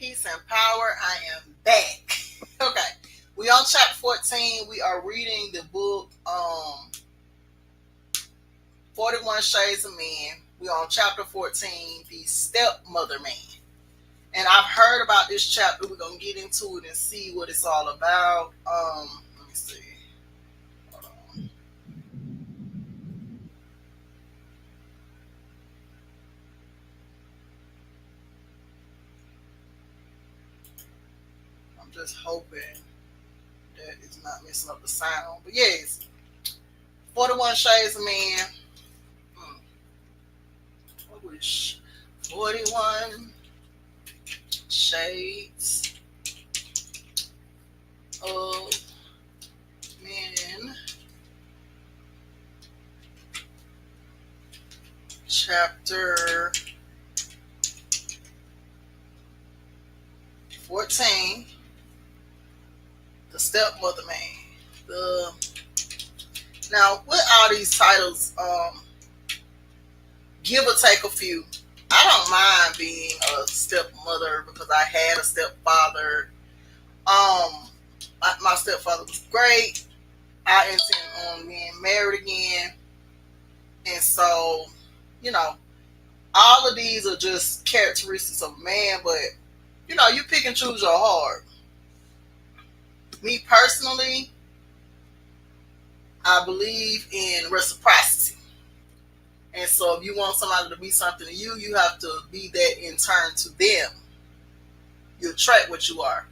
Peace and power. I am back. Okay. We on chapter 14. We are reading the book 41 Shades of Men. We on chapter 14, The Stepmother Man. And I've heard about this chapter. We're gonna get into it and see what it's all about. Let me see. Hold on. I'm just hoping that it's not messing up the sound. But yes, 41 Shades of Men. Hmm, I wish 41 Shades of Men, chapter 14, The Stepmother Man. The Now with all these titles, give or take a few. I don't mind being a stepmother because I had a stepfather. My stepfather was great. I intend on being married again, and so you know, all of these are just characteristics of man. But you pick and choose your heart. Me personally, I believe in reciprocity. And so if you want somebody to be something to you, you have to be that in turn to them. You attract what you are.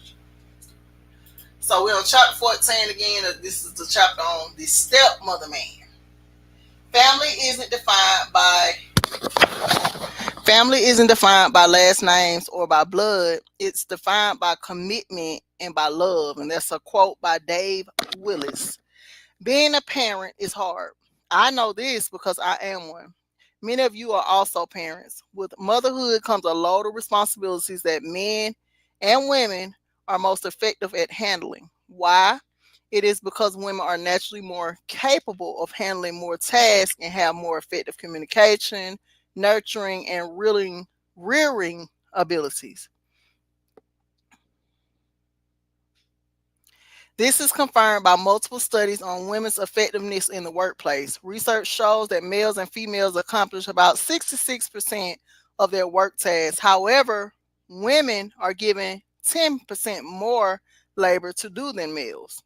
So we're on chapter 14 again. This is the chapter on the stepmother man. Family isn't defined by Family isn't defined by last names or by blood. It's defined by commitment and by love. And that's a quote by Dave Willis. Being a parent is hard. I know this because I am one. Many of you are also parents. With motherhood comes a load of responsibilities that men and women are most effective at handling. Why? It is because women are naturally more capable of handling more tasks and have more effective communication, nurturing, and rearing abilities. This is confirmed by multiple studies on women's effectiveness in the workplace. Research shows that males and females accomplish about 66% of their work tasks. However, women are given 10% more labor to do than males.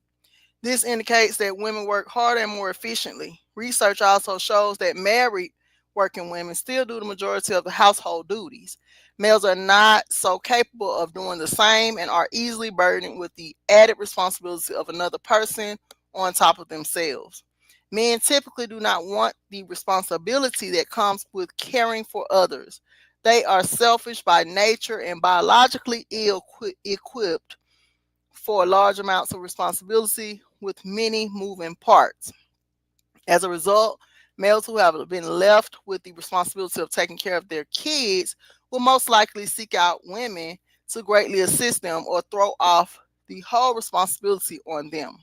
This indicates that women work harder and more efficiently. Research also shows that married working women still do the majority of the household duties. Males are not so capable of doing the same and are easily burdened with the added responsibility of another person on top of themselves. Men typically do not want the responsibility that comes with caring for others. They are selfish by nature and biologically ill equipped for large amounts of responsibility with many moving parts. As a result, males who have been left with the responsibility of taking care of their kids will most likely seek out women to greatly assist them or throw off the whole responsibility on them.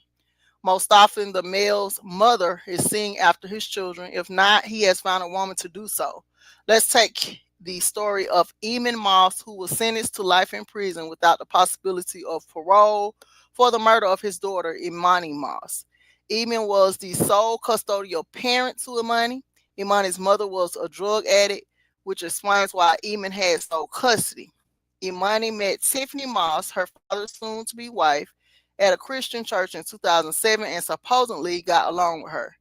Most often, the male's mother is seeing after his children. If not, he has found a woman to do so. Let's take the story of Eamon Moss, who was sentenced to life in prison without the possibility of parole for the murder of his daughter, Imani Moss. Eamon was the sole custodial parent to Imani. Imani's mother was a drug addict, which explains why Eamon had sole custody. Imani met Tiffany Moss, her father's soon to be wife, at a Christian church in 2007 and supposedly got along with her.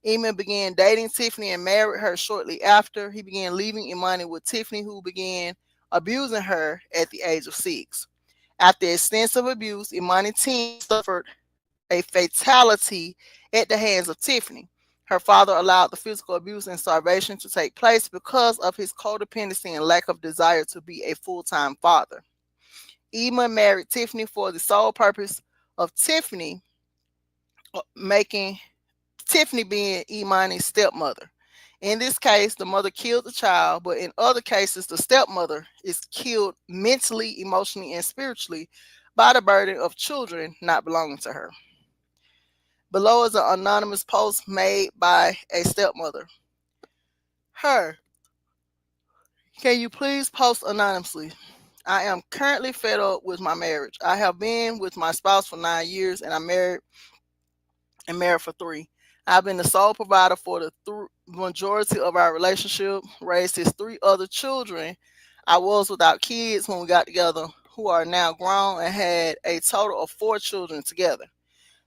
Eamon began dating Tiffany and married her shortly after. He began leaving Imani with Tiffany, who began abusing her at the age of 6. After extensive abuse, Imani teen suffered a fatality at the hands of Tiffany. Her father allowed the physical abuse and starvation to take place because of his codependency and lack of desire to be a full-time father. Eamon married Tiffany for the sole purpose of making Tiffany being Imani's stepmother. In this case, the mother killed the child, but in other cases, the stepmother is killed mentally, emotionally, and spiritually by the burden of children not belonging to her. Below is an anonymous post made by a stepmother. Her, can you please post anonymously? I am currently fed up with my marriage. I have been with my spouse for 9 years and I'm married for 3. I've been the sole provider for the majority of our relationship, raised his 3 other children. I was without kids when we got together, who are now grown and had a total of 4 children together.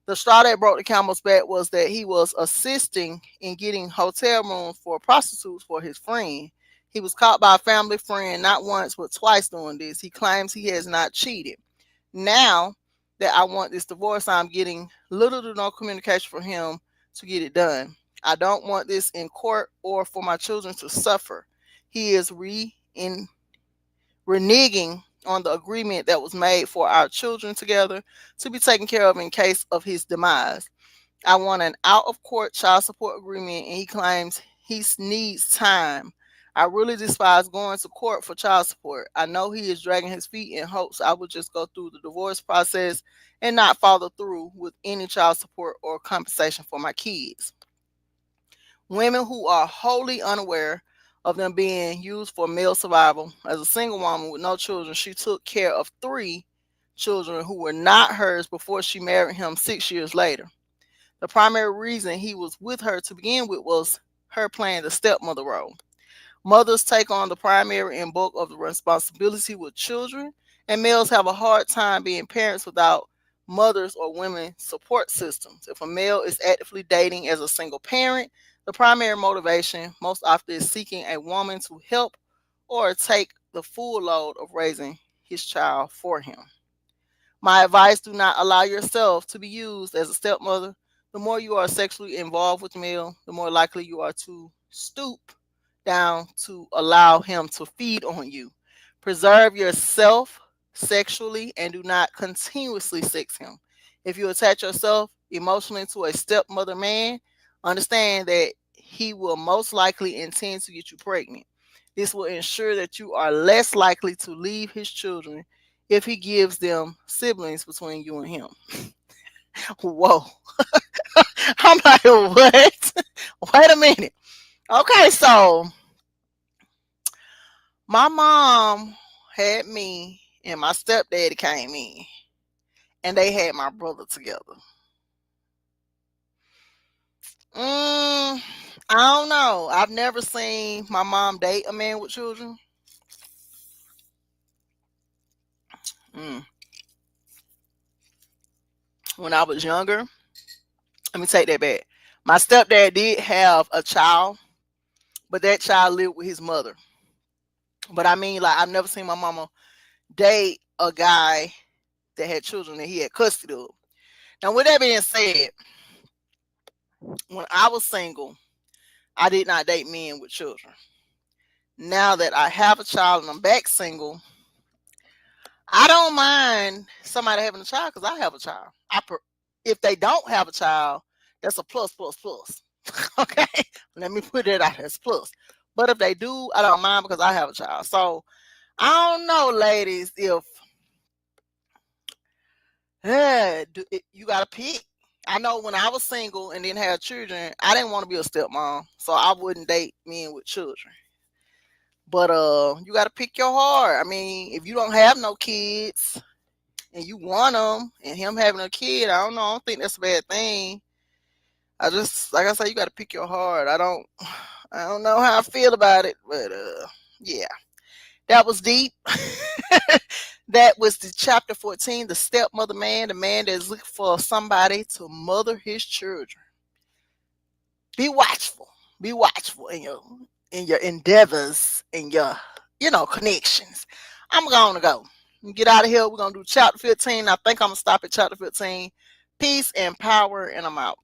The straw that broke the camel's back was that he was assisting in getting hotel rooms for prostitutes for his friend. He was caught by a family friend not once but twice doing this. He claims he has not cheated. Now that I want this divorce, I'm getting little to no communication from him to get it done. I don't want this in court or for my children to suffer. He is reneging on the agreement that was made for our children together to be taken care of in case of his demise. I want an out of court child support agreement, and he claims he needs time. I really despise going to court for child support. I know he is dragging his feet in hopes I would just go through the divorce process and not follow through with any child support or compensation for my kids. Women who are wholly unaware of them being used for male survival. As a single woman with no children, she took care of 3 children who were not hers before she married him 6 years later. The primary reason he was with her to begin with was her playing the stepmother role. Mothers take on the primary and bulk of the responsibility with children, and males have a hard time being parents without mothers or women support systems. If a male is actively dating as a single parent, the primary motivation most often is seeking a woman to help or take the full load of raising his child for him. My advice: do not allow yourself to be used as a stepmother. The more you are sexually involved with the male, the more likely you are to stoop down to allow him to feed on you. Preserve yourself sexually and do not continuously sex him. If you attach yourself emotionally to a stepmother man, understand that he will most likely intend to get you pregnant. This will ensure that you are less likely to leave his children if he gives them siblings between you and him. Whoa. I'm like, what? Wait a minute. Okay, so my mom had me and my stepdaddy came in and they had my brother together. I don't know. I've never seen my mom date a man with children. Mm. When I was younger, let me take that back. My stepdad did have a child, but that child lived with his mother. But I mean, like, I've never seen my mama date a guy that had children that he had custody of. Now, with that being said, when I was single, I did not date men with children. Now that I have a child and I'm back single, I don't mind somebody having a child because I have a child. If they don't have a child, that's a plus, plus, plus. Okay, let me put it out as plus. But if they do, I don't mind because I have a child. So I don't know, ladies, if you got to pick. I know when I was single and didn't have children, I didn't want to be a stepmom, so I wouldn't date men with children. But you got to pick your heart. I mean, if you don't have no kids and you want them, and him having a kid, I don't know. I don't think that's a bad thing. I just, like I said, you got to pick your heart. I don't know how I feel about it, but yeah, that was deep. That was the chapter 14, the stepmother man, the man that's looking for somebody to mother his children. Be watchful. Be watchful in your endeavors, in your connections. I'm going to go. Get out of here. We're going to do chapter 15. I think I'm going to stop at chapter 15. Peace and power, and I'm out.